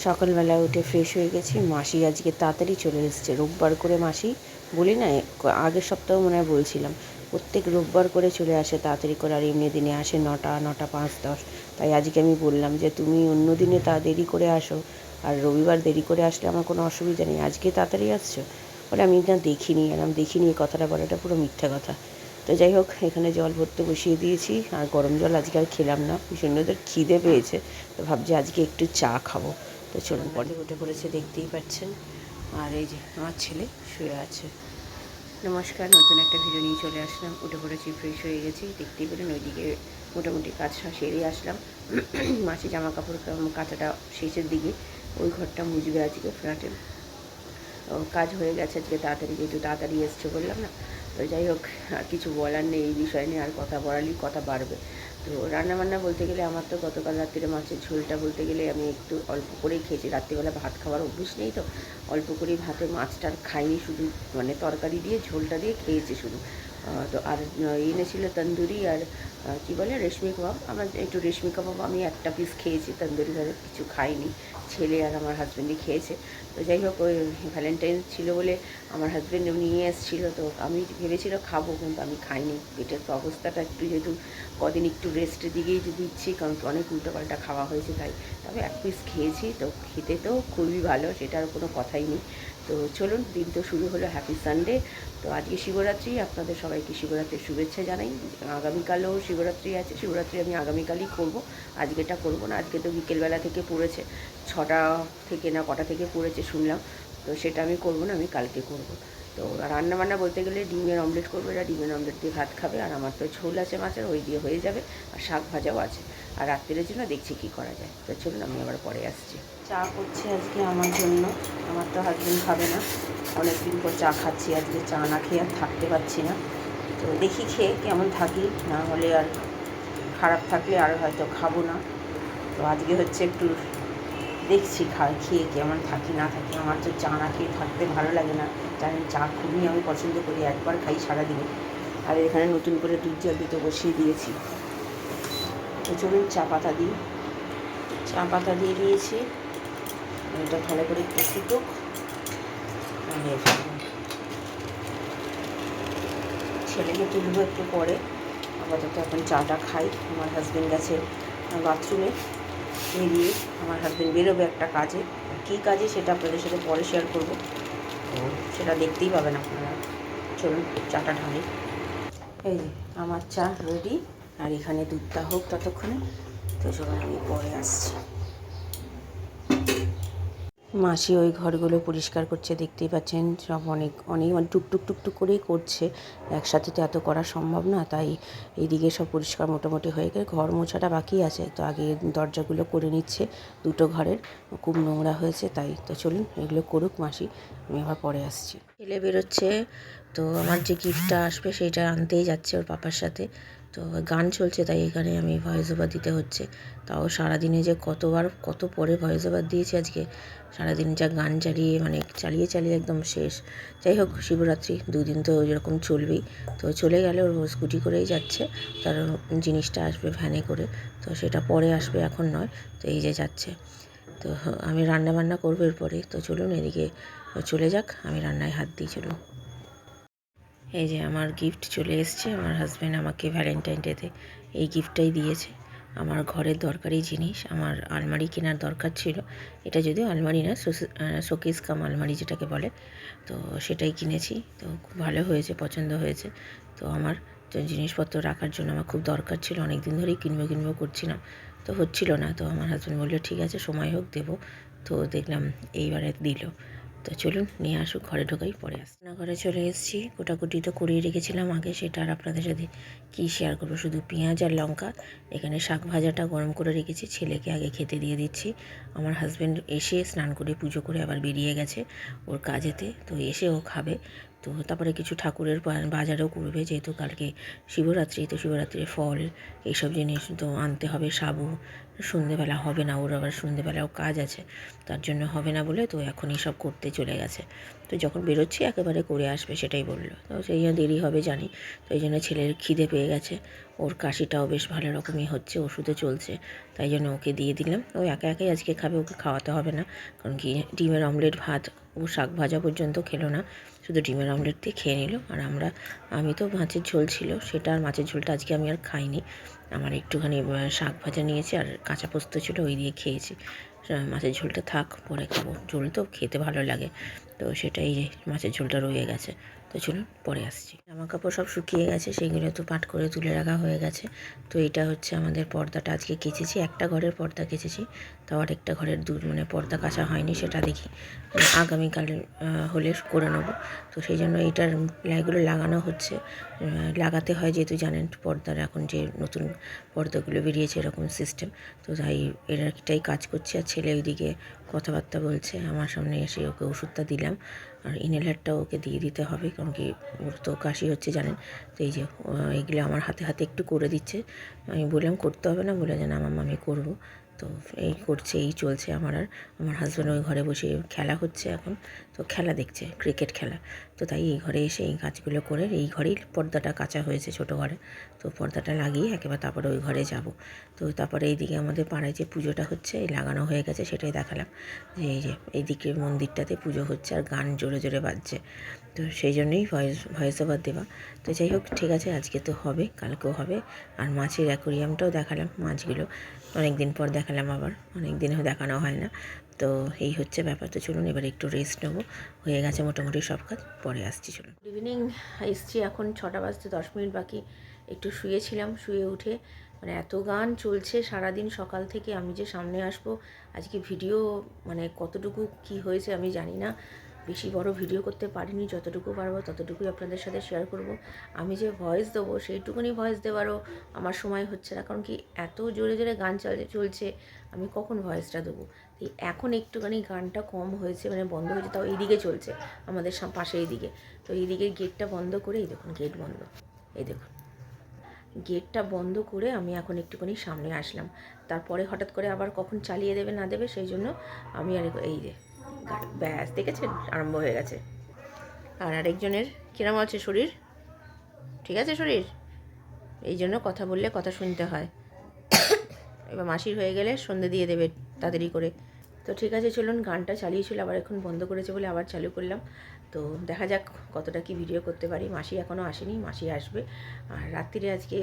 সকালবেলা উঠে ফ্রেশ হয়ে গেছি। মাসি আজকে তাড়াতাড়ি চলে এসেছে, রোববার করে মাসি বলি না, আগের সপ্তাহ মনে হয় বলছিলাম, প্রত্যেক রোববার করে চলে আসে তাড়াতাড়ি করে, আর এমনি দিনে আসে 9টা 9টা 5-10। তাই আজকে আমি বললাম যে তুমি অন্য দিনে তা দেরি করে আসো, আর রবিবার দেরি করে আসলে আমার কোনো অসুবিধা নেই, আজকে তাড়াতাড়ি আসছো। বলে আমি না দেখিনি, আর আমি দেখিনি এই কথাটা বলাটা পুরো মিথ্যা কথা। তো যাই হোক, এখানে জল ভরতে বসিয়ে দিয়েছি, আর গরম জল আজকে আর খেলাম না, ভীষণ ওদের খিদে পেয়েছে, তো ভাবছি আজকে একটু চা খাবো। তো চলুন, পরে উঠে পড়েছে দেখতেই পাচ্ছেন। আর এই যে আমার ছেলে শুয়ে আছে। নমস্কার, নতুন একটা ভিডিও নিয়ে চলে আসলাম। উঠে পড়েছি, ফ্রেশ হয়ে গেছি, দেখতেই পেলেন। ওইদিকে মোটামুটি কাজ সেরে আসলাম। মাসি জামা কাপড় কাচাটা শেষের দিকে, ওই ঘরটা মুজবে আজকে ফ্ল্যাটে। কাজ হয়ে গেছে আজকে তাড়াতাড়ি, যেহেতু তাড়াতাড়ি এসছে বললাম না। তো যাই হোক, আর কিছু বলার নেই এই বিষয় নিয়ে, আর কথা বলালেই কথা বাড়বে। তো রান্নাবান্না বলতে গেলে আমার তো গতকাল রাত্রিরে মাছের ঝোলটা বলতে গেলে আমি একটু অল্প করেই খেয়েছি, রাত্রিবেলা ভাত খাওয়ার অভ্যেস নেই, তো অল্প করেই ভাতে মাছটার খাইনি, শুধু মানে তরকারি দিয়ে ঝোলটা দিয়ে খেয়েছি শুধু। তো আর এনেছিল তন্দুরি আর কী বলে রেশমি কাবাব। আমার একটু রেশমি কাবাব আমি একটা পিস খেয়েছি, তন্দুরি ভাবে কিছু খাইনি। ছেলে আর আমার হাজব্যান্ডই খেয়েছে। তো যাই হোক, ওই ভ্যালেন্টাইন ছিল বলে আমার হাজব্যান্ড নিয়ে এসেছিলো, তো আমি ভেবেছিল খাবো, কিন্তু আমি খাইনি। পেটের তো অবস্থাটা একটু, যেহেতু কদিন একটু রেস্টের দিকেই দিচ্ছি, কারণ অনেক উল্টোপাল্টা খাওয়া হয়েছে, তাই তবে এক পিস খেয়েছি। তো খেতে তো খুবই ভালো, সেটার কোনো কথাই নেই। তো চলুন, দিন তো শুরু হলো, হ্যাপি সানডে। তো আজকে শিবরাত্রি, আপনাদের সবাইকে শিবরাত্রির শুভেচ্ছা জানাই। আগামীকালও শিবরাত্রি আছে, শিবরাত্রি আমি আগামীকালই করব, আজকেটা করব না। আজকে তো বিকেলবেলা থেকে পড়েছে, 6টা থেকে না কটা থেকে পড়েছে শুনলাম, তো সেটা আমি করব না, আমি কালকে করব। তো রান্নাবান্না বলতে গেলে ডিমের অমলেট করবো, এরা ডিমের অমলেট দিয়ে ভাত খাবে, আর আমার তো ঝোল আছে মাছের, ওই দিয়ে হয়ে যাবে, আর শাক ভাজাও আছে। আর রাত্রের জন্য দেখছি কী করা যায়। তো চলুন, আমি আবার পরে আসছি। চা করছি আজকে আমার জন্য, আমার তো হাজবেন্ড খাবে না, অনেক দিন পর চা খাচ্ছি, আজকে চা না খেয়ে আর থাকতে পারছি না। তো দেখি খেয়ে কেমন থাকি, না হলে আর খারাপ থাকলে আর হয়তো খাবো না। তো আজকে হচ্ছে একটু দেখছি খেয়ে কেমন থাকি না থাকি। আমার তো চা না খেয়ে থাকতে ভালো লাগে না, জানেন, চা খুবই আমি পছন্দ করি, একবার খাই সারাদিনে। আর এখানে নতুন করে দুধ জল দিতে বসিয়ে দিয়েছি। তো চলুন চা পাতা দিই। চা পাতা দিয়ে দিয়েছি, এটা ভালো করে একটু ফুটুক, ছেলেকে তুলবো একটু পরে। আপাতত এখন চাটা খাই। আমার হাজব্যান্ড গেছে বাথরুমে, বেরিয়ে আমার হাজব্যান্ড বেরোবে একটা কাজে, কী কাজে সেটা আপনাদের সাথে পরে শেয়ার করবো, তো সেটা দেখতেই পাবেন আপনারা। চলুন চাটা ঢালি। এই যে আমার চা রেডি, আর এখানে দুধটা হোক ততক্ষণে। তো চলুন, আমি পরে আসছি। মাসি ওই ঘরগুলো পরিষ্কার করছে, দেখতেই পাচ্ছেন, সব অনেক অনেক মানে টুকটুক টুকটুক করেই করছে, একসাথে তো এত করা সম্ভব না। তাই এইদিকে সব পরিষ্কার মোটামুটি হয়ে গেলে, ঘর মোছাটা বাকি আছে, তো আগে দরজাগুলো করে নিচ্ছে, দুটো ঘরের খুব নোংরা হয়েছে তাই। তো চলুন এগুলো করুক মাসি, আমি আবার পরে আসছি। ছেলে বেরোচ্ছে, তো আমার যে গিফটটা আসবে সেইটা আনতেই যাচ্ছে ওর পাপার সাথে। তো গান চলছে, তাই এখানে আমি ভয়েস ওভার দিতে হচ্ছে। তাও সারাদিনে যে কতবার কত পরে ভয়েস ওভার দিয়েছি আজকে, সারাদিন যা গান চালিয়ে মানে চালিয়ে চালিয়ে একদম শেষ। যাই হোক, শিবরাত্রি 2 দিন তো এরকম চলবেই। তো চলে গেলে ওর স্কুটি করেই যাচ্ছে, তার জিনিসটা আসবে ভ্যানে করে, তো সেটা পরে আসবে, এখন নয়। তো এই যে যাচ্ছে, তো আমি রান্না বান্না করবো এরপরে। তো চলুন এদিকে চলে যাক, আমি রান্নায় হাত দিই, চলুন। এই যে আমার গিফট চলে এসছে, আমার হাজব্যান্ড আমাকে ভ্যালেন্টাইন ডেতে এই গিফটটাই দিয়েছে। আমার ঘরের দরকারি জিনিস, আমার আলমারি কেনার দরকার ছিল, এটা যদিও আলমারি না, শোকেস কাম আলমারি যেটাকে বলে, তো সেটাই কিনেছি। তো খুব ভালো হয়েছে, পছন্দ হয়েছে। তো আমার জিনিসপত্র রাখার জন্য আমার খুব দরকার ছিল, অনেক দিন ধরেই কিনবো করছিলাম, তো হচ্ছিল না। তো আমার হাজব্যান্ড বললো ঠিক আছে, সময় হোক দেবো। তো দেখলাম এইবারে দিল। তো চলুন নিয়ে আসুক, ঘরে ঢোকাই, পরে আসি। ঘরে চলে এসেছি, কোটাকুটি তো করিয়ে রেখেছিলাম আগে, সেটা আর আপনাদের সাথে কী শেয়ার করবো, শুধু পেঁয়াজ আর লঙ্কা। এখানে শাক ভাজাটা গরম করে রেখেছি, ছেলেকে আগে খেতে দিয়ে দিচ্ছি। আমার হাজব্যান্ড এসে স্নান করে পুজো করে আবার বেরিয়ে গেছে ওর কাজেতে, তো এসে ও খাবে। তো তারপরে কিছু ঠাকুরের বাজারও করবে, যেহেতু কালকে শিবরাত্রি, তো শিবরাত্রির ফল এইসব জিনিস তো আনতে হবে, সাবু, সন্ধেবেলা হবে না, ওর আবার সন্ধেবেলাও কাজ আছে, তার জন্য হবে না বলে তো এখনই সব করতে চলে গেছে। তো যখন বেরোচ্ছি একেবারে করে আসবে সেটাই বললো, তো সেই জন্য দেরি হবে জানি। তো এই জন্য ছেলের খিদে পেয়ে গেছে, ওর কাশিটাও বেশ ভালো রকমই হচ্ছে, ওষুধে চলছে, তাই জন্য ওকে দিয়ে দিলাম। ও একা একাই আজকে খাবে, ওকে খাওয়াতে হবে না, কারণ কি ডিমের অমলেট ভাত, ও শাক ভাজা পর্যন্ত খেলো না, শুধু ডিমের অমলেট দিয়ে খেয়ে নিল। আর আমি তো মাছের ঝোল ছিল সেটা, আর মাছের ঝোলটা আজকে আমি আর খাইনি, আমার একটুখানি শাক ভাজা নিয়েছি আর কাঁচা পোস্ত ছিল, ওই দিয়ে খেয়েছি। মাছের ঝোলটা থাক, পরে খাবো, ঝোল তো খেতে ভালো লাগে, তো সেটাই মাছের ঝোলটা রয়ে গেছে। তো চলুন পরে আসছি। জামা কাপড় সব শুকিয়ে গেছে, সেইগুলো তো পাট করে তুলে রাখা হয়ে গেছে। তো এটা হচ্ছে আমাদের পর্দাটা আজকে কেচেছি, একটা ঘরের পর্দা কেচেছি, তাও আরেকটা ঘরের মানে পর্দা কাচা হয়নি, সেটা দেখি আগামীকাল হলে করে নেবো। তো সেই জন্য এইটার প্লাইগুলো লাগানো হচ্ছে, লাগাতে হয় যেহেতু জানেন পর্দার এখন যে নতুন পর্দাগুলো বেরিয়েছে এরকম সিস্টেম, তো তাই এটাই কাজ করছে। আর ছেলে ওইদিকে কথাবার্তা বলছে, আমার সামনে এসে ওকে ওষুধটা দিলাম, আর ইনহেলারটাও ওকে দিয়ে দিতে হবে, কারণ কি ওর তো কাশি হচ্ছে জানেন। তো এই যে এগুলো আমার হাতে হাতে একটু করে দিচ্ছে, আমি বললাম করতে হবে না, বলে যে না মাম্মা আমি করবো। তো এই করছে, এই চলছে আমার। আর আমার হাজব্যান্ড ওই ঘরে বসে খেলা হচ্ছে এখন, তো খেলা দেখছে, ক্রিকেট খেলা। তো তাই এই ঘরে এসে এই কাজগুলো করে, এই ঘরেই পর্দাটা কাচা হয়েছে ছোটো ঘরে, তো পর্দাটা লাগিয়ে একেবারে তারপরে ওই ঘরে যাব। তো তারপরে এইদিকে আমাদের পাড়ায় যে পুজোটা হচ্ছে, এই লাগানো হয়ে গেছে, সেটাই দেখালাম যে এই যে এইদিকে মন্দিরটাতে পুজো হচ্ছে আর গান জোরে জোরে বাজছে, তো সেই জন্যই ভয়েস ওভার দেওয়া। তো যাই হোক, ঠিক আছে, আজকে তো হবে, কালকেও হবে। আর মাছের অ্যাকোরিয়ামটাও দেখালাম, মাছগুলো অনেক দিন পর দেখালাম, আবার অনেক দিনও দেখানো হয় না। তো এই হচ্ছে ব্যাপার। তো চলুন এবার একটু রেস্ট নেবো, হয়ে গেছে মোটামুটি সব কাজ, পরে আসছি চলুন। গুড ইভিনিং, এসছি এখন 6টা বাজতে 10 মিনিট বাকি। একটু শুয়েছিলাম, শুয়ে উঠে মানে এত গান চলছে সারাদিন সকাল থেকে, আমি যে সামনে আসবো আজকে ভিডিও মানে কতটুকু কি হয়েছে আমি জানি না, বেশি বড় ভিডিও করতে পারিনি, যতটুকু পারবো ততটুকুই আপনাদের সাথে শেয়ার করব। আমি যে ভয়েস দেবো সেইটুকুনি ভয়েস দেওয়ারও আমার সময় হচ্ছে না, কারণ কি এত জোরে জোরে গান চলছে, আমি কখন ভয়েসটা দেবো। এখন একটুখানি গানটা কম হয়েছে, মানে বন্ধ হয়েছে, তাও এইদিকে চলছে আমাদের পাশে এইদিকে। তো এইদিকে গেটটা বন্ধ করে, এই দেখুন গেট বন্ধ, এই দেখুন গেটটা বন্ধ করে আমি এখন একটুখানি সামনে আসলাম। তারপরে হঠাৎ করে আবার কখন চালিয়ে দেবে না দেবে, সেই জন্য আমি আর এই যে ব্যাস দেখেছেন আরম্ভ হয়ে গেছে। আর আরেকজনের কিরম আছে শরীর, ঠিক আছে শরীর, এই জন্য কথা বললে কথা শুনতে হয়। এবার মাসির হয়ে গেলে সন্ধে দিয়ে দেবে তাড়াতাড়ি করে। তো ঠিক আছে চলুন, গানটা চালিয়েছিল আবার এখন বন্ধ করেছে বলে আবার চালু করলাম। তো দেখা যাক কতটা কি ভিডিও করতে পারি। মাসি এখনও আসেনি, মাসি আসবে। আর রাত্রিরে আজকে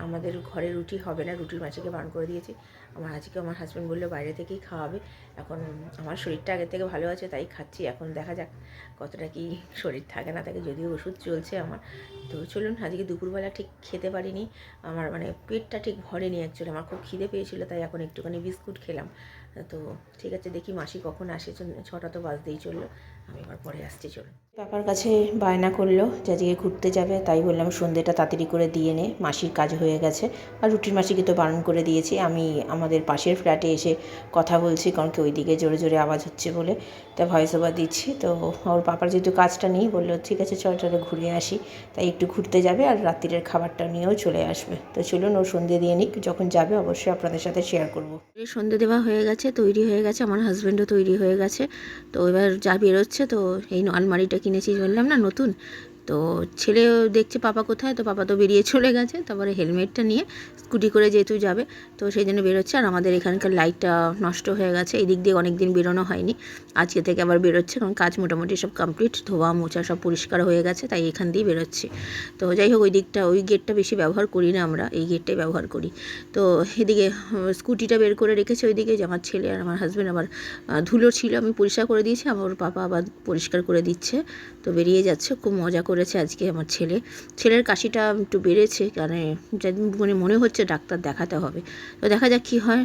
আমাদের ঘরে রুটি হবে না, রুটির মাসিকে বারণ করে দিয়েছি। আজকে আমার হাজব্যান্ড বললো বাইরে থেকেই খাওয়াবে। এখন আমার শরীরটা আগের থেকে ভালো আছে তাই খাচ্ছি, এখন দেখা যাক কতটা কি শরীর থাকে না থাকে, যদিও ওষুধ চলছে আমার। তো চলুন, আজকে দুপুরবেলা ঠিক খেতে পারিনি, আমার মানে পেটটা ঠিক ভরেনি অ্যাকচুয়ালি, আমার খুব খিদে পেয়েছিল, তাই এখন একটুখানি বিস্কুট খেলাম। তো ঠিক আছে, দেখি মাসি কখন আসে, 6টা তো বাজতেই চললো, আমি এবার পরে আসছি চলুন। পাপার কাছে বায়না করলো যে আজকে ঘুরতে যাবে, তাই বললাম সন্ধ্যেটা তাড়াতাড়ি করে দিয়ে নে, মাসির কাজ হয়ে গেছে। আর রুটির মাসিকে তো বারণ করে দিয়েছি, আমি আমাদের পাশের ফ্ল্যাটে এসে কথা বলছি, কারণ কি ওইদিকে জোরে জোরে আওয়াজ হচ্ছে বলে, তাই ভয়েস ওভার দিচ্ছি। তো ওর পাপার যেহেতু কাজটা নেই, বললো ঠিক আছে চল চলে ঘুরে আসি, তাই একটু ঘুরতে যাবে আর রাত্রিরের খাবারটা নিয়েও চলে আসবে। তো চলুন ওর সন্ধ্যে দিয়ে নিক, যখন যাবে অবশ্যই আপনাদের সাথে শেয়ার করবো। সন্ধ্যে দেওয়া হয়ে গেছে, তৈরি হয়ে গেছে, আমার হাজব্যান্ডও তৈরি হয়ে গেছে। তো এবার যা বেরোচ্ছে, তো এই আলমারিটা কিনেছি বললাম না নতুন, তো ছেলেও দেখছে পাপা কোথায়, তো পাপা তো বেরিয়ে চলে গেছে, তারপরে হেলমেটটা নিয়ে স্কুটি করে যেহেতু যাবে, তো সেই জন্য বেরোচ্ছে। আর আমাদের এখানকার লাইটটা নষ্ট হয়ে গেছে, এই দিক দিয়ে অনেক দিন বেরোনো হয়নি, আজকে থেকে আবার বেরোচ্ছে, কারণ কাজ মোটামুটি সব কমপ্লিট, ধোয়া মোছা সব পরিষ্কার হয়ে গেছে, তাই এখান দিয়ে বেরোচ্ছি। তো যাই হোক, ওই গেটটা বেশি ব্যবহার করি না আমরা, এই গেটটাই ব্যবহার করি। তো এদিকে স্কুটিটা বের করে রেখেছে ওইদিকে, যে আমার ছেলে আর আমার হাজব্যান্ড, আবার ধুলো ছিল আমি পরিষ্কার করে দিয়েছি, আমার পাপা আবার পরিষ্কার করে দিচ্ছে। তো বেরিয়ে যাচ্ছে, খুব মজা করেছে আজকে আমার ছেলের কাশিটা একটু বেড়েছে, কারণ মানে মনে হচ্ছে ডাক্তার দেখাতে হবে। তো দেখা যাক কী হয়,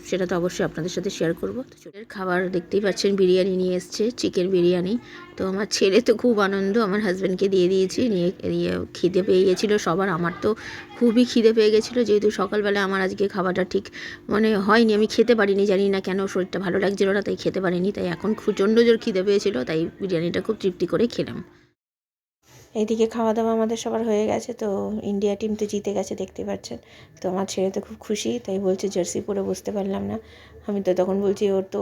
সেটা তো অবশ্যই আপনাদের সাথে শেয়ার করবো। তো ছেলের খাবার দেখতেই পাচ্ছেন, বিরিয়ানি নিয়ে এসছে, চিকেন বিরিয়ানি। তো আমার ছেলে তো খুব আনন্দ, আমার হাজব্যান্ডকে দিয়ে দিয়েছি, নিয়ে খিদে পেয়ে গেছিলো সবার, আমার তো খুবই খিদে পেয়ে গেছিলো, যেহেতু সকালবেলা আমার আজকে খাবারটা ঠিক মানে হয়নি, আমি খেতে পারিনি, জানি না কেন শরীরটা ভালো লাগছিলো না, তাই খেতে পারিনি, তাই এখন প্রচণ্ড জোর খিদে পেয়েছিলো, তাই বিরিয়ানিটা খুব তৃপ্তি করে খেলাম। এইদিকে খাওয়া দাওয়া আমাদের সবার হয়ে গেছে। তো ইন্ডিয়া টিম তো জিতে গেছে, দেখতে পাচ্ছেন। তো আমার ছেলে তো খুব খুশি, তাই বলছে জার্সি পরে বুঝতে পারলাম না। আমি তো তখন বলছি ওর তো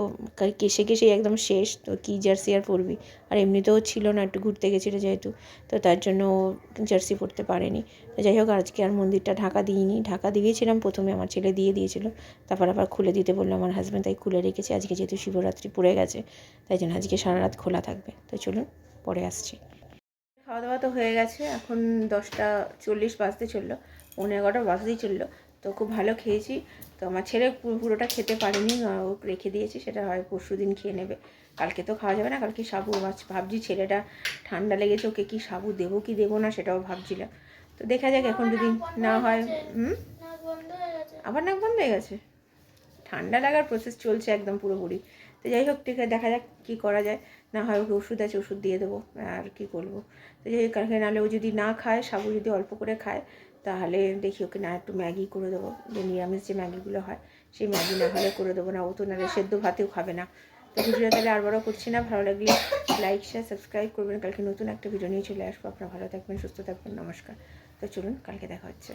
কেসে কেসেই একদম শেষ, তো কী জার্সি আর পরবি। আর এমনিতেও ছিল না, একটু ঘুরতে গেছিলো যেহেতু, তো তার জন্য ও জার্সি পরতে পারেনি। তো যাই হোক, আজকে আর মন্দিরটা ঢাকা দিইনি। ঢাকা দিয়েছিলাম প্রথমে, আমার ছেলে দিয়ে দিয়েছিল, তারপর আবার খুলে দিতে বললো আমার হাজব্যান্ড, তাই খুলে রেখেছি। আজকে যেহেতু শিবরাত্রি পড়ে গেছে, তাই জন্য আজকে সারা রাত খোলা থাকবে। তো চলুন পরে আসছি। খাওয়া দাওয়া তো হয়ে গেছে, এখন 10:40 বাজতে চললো, 11:15 বাজতেই চললো। তো খুব ভালো খেয়েছি। তো আমার ছেলে পুরোটা খেতে পারেনি, ও রেখে দিয়েছি, সেটা হয় পরশু দিন খেয়ে নেবে। কালকে তো খাওয়া যাবে না, কালকে সাবু ভাবছি। ছেলেটা ঠান্ডা লেগেছে, ওকে কি সাবু দেবো কি দেবো না সেটাও ভাবছিলাম। তো দেখা যাক, এখন যদি না হয়। আবার নাক বন্ধ হয়ে গেছে। ঠান্ডা লাগার প্রসেস চলছে একদম পুরোপুরি। তো যাই হোক, ঠিক আছে, দেখা যাক কী করা যায়। না হয় ওকে ওষুধ আছে, ওষুধ দিয়ে দেবো, আর কি করবো। তো যাই হোক, কালকে নাহলে ও যদি না খায়, সাবু যদি অল্প করে খায়, তাহলে দেখি ওকে না একটু ম্যাগি করে দেবো, যে নিরামিষ যে ম্যাগিগুলো হয়, সেই ম্যাগি না হলে করে দেবো। না ও তো নাহলে সেদ্ধ ভাতেও খাবে না। তো ভিডিওটা তাহলে আর বড় করছি না, ভালো লাগলে লাইক শেয়ার সাবস্ক্রাইব করবেন। কালকে নতুন একটা ভিডিও নিয়ে চলে আসবো। আপনারা ভালো থাকবেন, সুস্থ থাকবেন, নমস্কার। তো চলুন, কালকে দেখা হচ্ছে।